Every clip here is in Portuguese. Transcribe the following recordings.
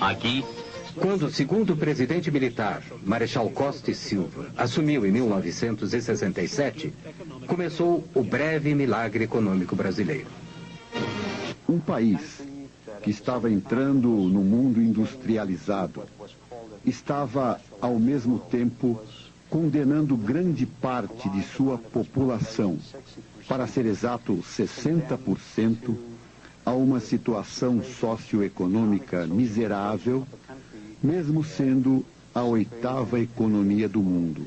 Aqui, quando o segundo presidente militar, Marechal Costa e Silva, assumiu em 1967, começou o breve milagre econômico brasileiro. Um país que estava entrando no mundo industrializado estava, ao mesmo tempo, condenando grande parte de sua população, para ser exato 60%, a uma situação socioeconômica miserável, mesmo sendo a 8ª economia do mundo.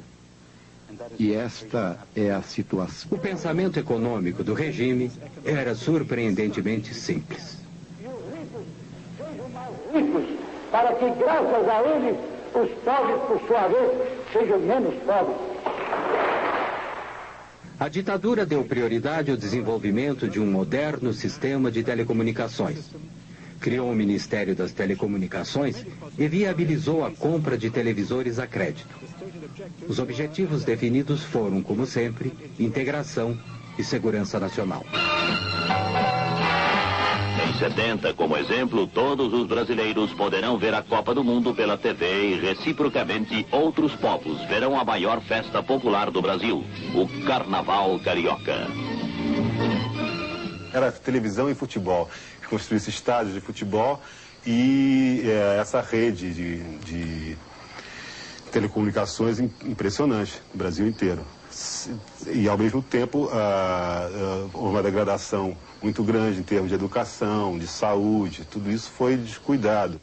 E esta é a situação. O pensamento econômico do regime era surpreendentemente simples. Ricos, para que, graças a eles, os pobres, por sua vez, sejam menos pobres. A ditadura deu prioridade ao desenvolvimento de um moderno sistema de telecomunicações. Criou o Ministério das Telecomunicações e viabilizou a compra de televisores a crédito. Os objetivos definidos foram, como sempre, integração e segurança nacional. Em 70, como exemplo, todos os brasileiros poderão ver a Copa do Mundo pela TV e, reciprocamente, outros povos verão a maior festa popular do Brasil, o Carnaval Carioca. Era televisão e futebol. Construísse estádios de futebol e essa rede de telecomunicações impressionante no Brasil inteiro. E, ao mesmo tempo, houve uma degradação muito grande em termos de educação, de saúde, tudo isso foi descuidado.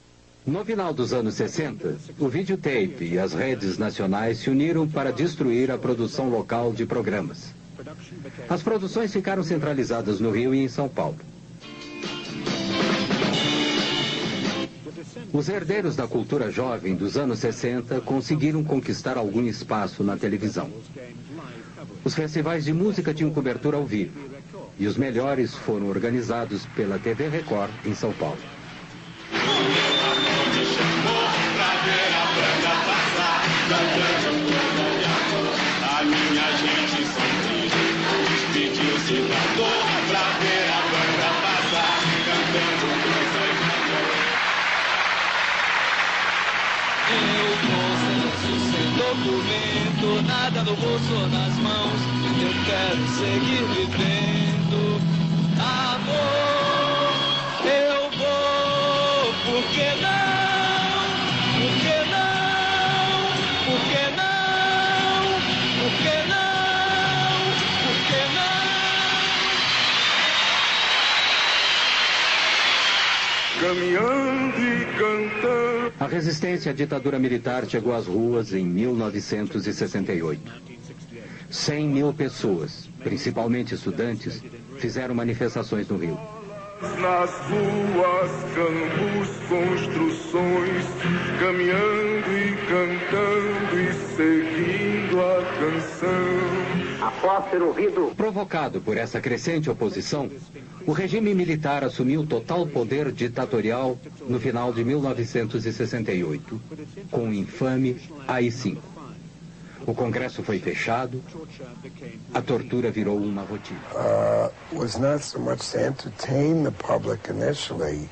No final dos anos 60, o videotape e as redes nacionais se uniram para destruir a produção local de programas. As produções ficaram centralizadas no Rio e em São Paulo. Os herdeiros da cultura jovem dos anos 60 conseguiram conquistar algum espaço na televisão. Os festivais de música tinham cobertura ao vivo, e os melhores foram organizados pela TV Record em São Paulo. Documento, nada no bolso ou nas mãos, eu quero seguir vivendo. Amor, eu vou, por que não? Por que não? Por que não? Por que não? Por que não? Caminhando e cantando. A resistência à ditadura militar chegou às ruas em 1968. 100 mil pessoas, principalmente estudantes, fizeram manifestações no Rio. Nas ruas, campos, construções, caminhando e cantando e seguindo a canção. Após ter ouvido... Provocado por essa crescente oposição, o regime militar assumiu total poder ditatorial no final de 1968, com o infame AI-5. O Congresso foi fechado, a tortura virou uma rotina. Was not so much to entertain the public initially.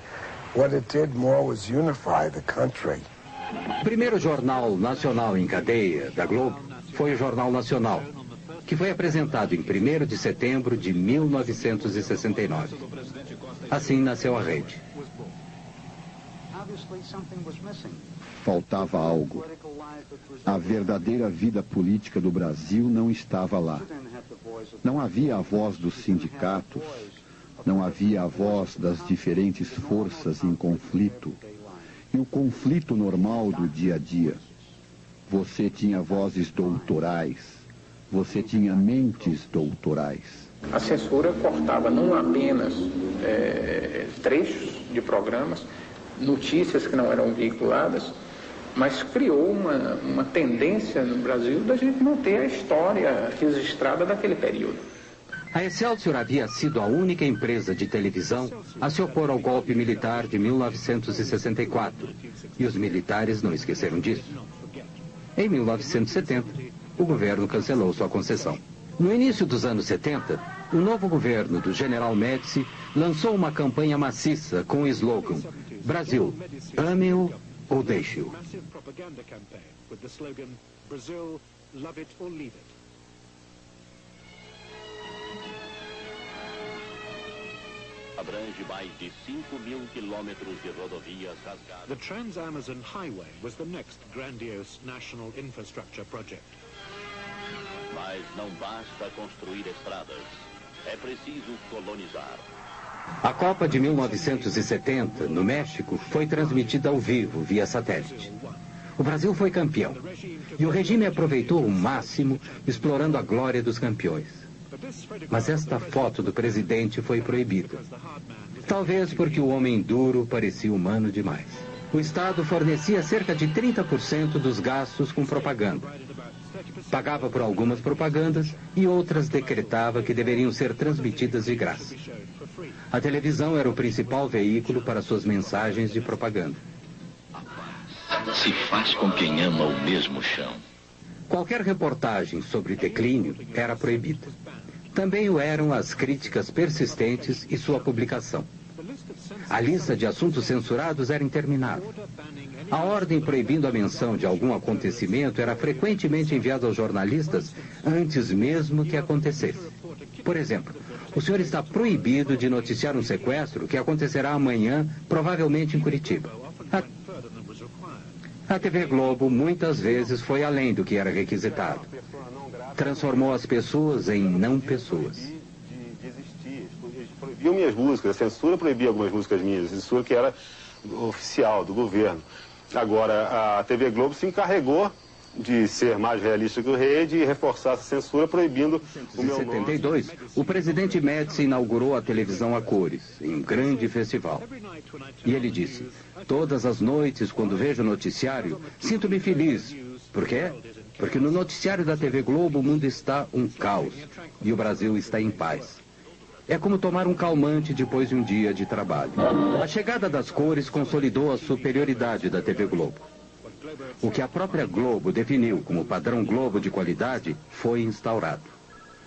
What it did more was unify the country. O primeiro jornal nacional em cadeia da Globo foi o Jornal Nacional, que foi apresentado em 1º de setembro de 1969. Assim nasceu a rede. Faltava algo. A verdadeira vida política do Brasil não estava lá. Não havia a voz dos sindicatos, não havia a voz das diferentes forças em conflito e o conflito normal do dia a dia. Você tinha vozes doutorais, você tinha mentes doutorais. A censura cortava não apenas trechos de programas, notícias que não eram veiculadas, mas criou uma tendência no Brasil da gente não ter a história registrada daquele período. A Excelsior havia sido a única empresa de televisão a se opor ao golpe militar de 1964, e os militares não esqueceram disso. Em 1970, o governo cancelou sua concessão. No início dos anos 70, O novo governo do general Médici lançou uma campanha maciça com o slogan Brasil, ame-o ou deixe-o. Abrange mais de 5.000 quilômetros de rodovias rasgadas. The Trans-Amazon Highway was the next grandiose national infrastructure project. Mas não basta construir estradas. É preciso colonizar. A Copa de 1970, no México, foi transmitida ao vivo, via satélite. O Brasil foi campeão. E o regime aproveitou o máximo, explorando a glória dos campeões. Mas esta foto do presidente foi proibida. Talvez porque o homem duro parecia humano demais. O Estado fornecia cerca de 30% dos gastos com propaganda. Pagava por algumas propagandas e outras decretava que deveriam ser transmitidas de graça. A televisão era o principal veículo para suas mensagens de propaganda. Se faz com quem ama o mesmo chão. Qualquer reportagem sobre declínio era proibida. Também o eram as críticas persistentes e sua publicação. A lista de assuntos censurados era interminável. A ordem proibindo a menção de algum acontecimento era frequentemente enviada aos jornalistas antes mesmo que acontecesse. Por exemplo, o senhor está proibido de noticiar um sequestro que acontecerá amanhã, provavelmente em Curitiba. A TV Globo muitas vezes foi além do que era requisitado. Transformou as pessoas em não pessoas. Proibiam minhas músicas, a censura proibia algumas músicas minhas, a censura que era oficial, do governo. Agora, a TV Globo se encarregou de ser mais realista que o Rede e reforçar essa censura, proibindo o meu nome. Em 1972, o presidente Médici inaugurou a televisão a cores, em um grande festival. E ele disse, todas as noites, quando vejo o noticiário, sinto-me feliz. Por quê? Porque no noticiário da TV Globo o mundo está um caos e o Brasil está em paz. É como tomar um calmante depois de um dia de trabalho. A chegada das cores consolidou a superioridade da TV Globo. O que a própria Globo definiu como padrão Globo de qualidade foi instaurado.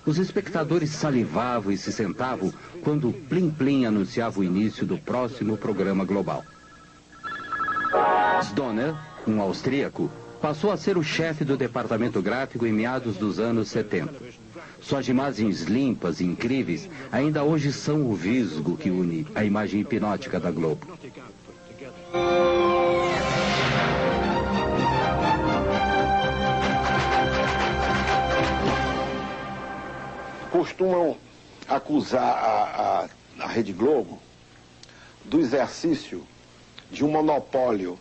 Os espectadores salivavam e se sentavam quando o Plim Plim anunciava o início do próximo programa global. Donner, um austríaco, passou a ser o chefe do departamento gráfico em meados dos anos 70. Suas imagens limpas e incríveis ainda hoje são o visgo que une a imagem hipnótica da Globo. Costumam acusar a Rede Globo do exercício de um monopólio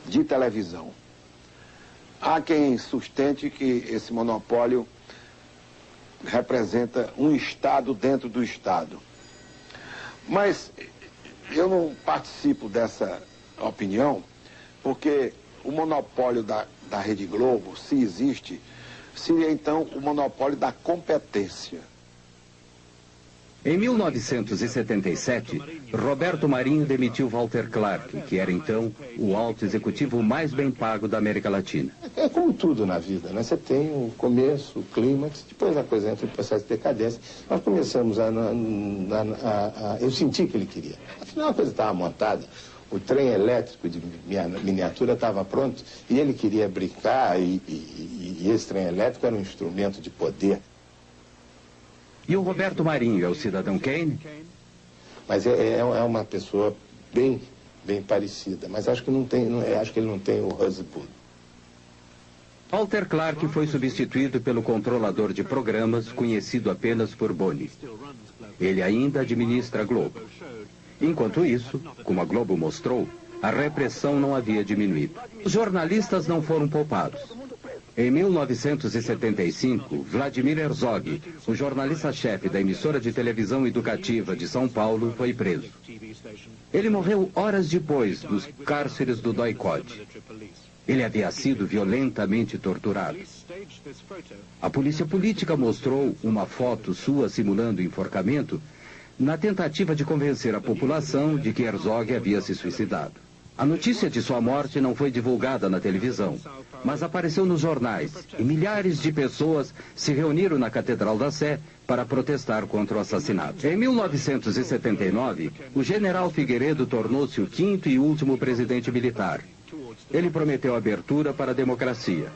de televisão. Há quem sustente que esse monopólio representa um Estado dentro do Estado. Mas eu não participo dessa opinião, porque o monopólio da Rede Globo, se existe, seria então o monopólio da competência. Em 1977, Roberto Marinho demitiu Walter Clark, que era então o alto executivo mais bem pago da América Latina. É como tudo na vida, né? Você tem o começo, o clímax, depois a coisa entra em processo de decadência. Nós começamos eu senti que ele queria. Afinal, a coisa estava montada. O trem elétrico de miniatura estava pronto e ele queria brincar e esse trem elétrico era um instrumento de poder. E o Roberto Marinho é o cidadão Kane? Mas é uma pessoa bem parecida, mas acho que acho que ele não tem o Husband. Walter Clark foi substituído pelo controlador de programas, conhecido apenas por Boni. Ele ainda administra a Globo. Enquanto isso, como a Globo mostrou, a repressão não havia diminuído. Os jornalistas não foram poupados. Em 1975, Vladimir Herzog, o jornalista-chefe da emissora de televisão educativa de São Paulo, foi preso. Ele morreu horas depois dos cárceres do Doikod. Ele havia sido violentamente torturado. A polícia política mostrou uma foto sua simulando o enforcamento na tentativa de convencer a população de que Herzog havia se suicidado. A notícia de sua morte não foi divulgada na televisão, mas apareceu nos jornais e milhares de pessoas se reuniram na Catedral da Sé para protestar contra o assassinato. Em 1979, o general Figueiredo tornou-se o 5º e último presidente militar. Ele prometeu abertura para a democracia.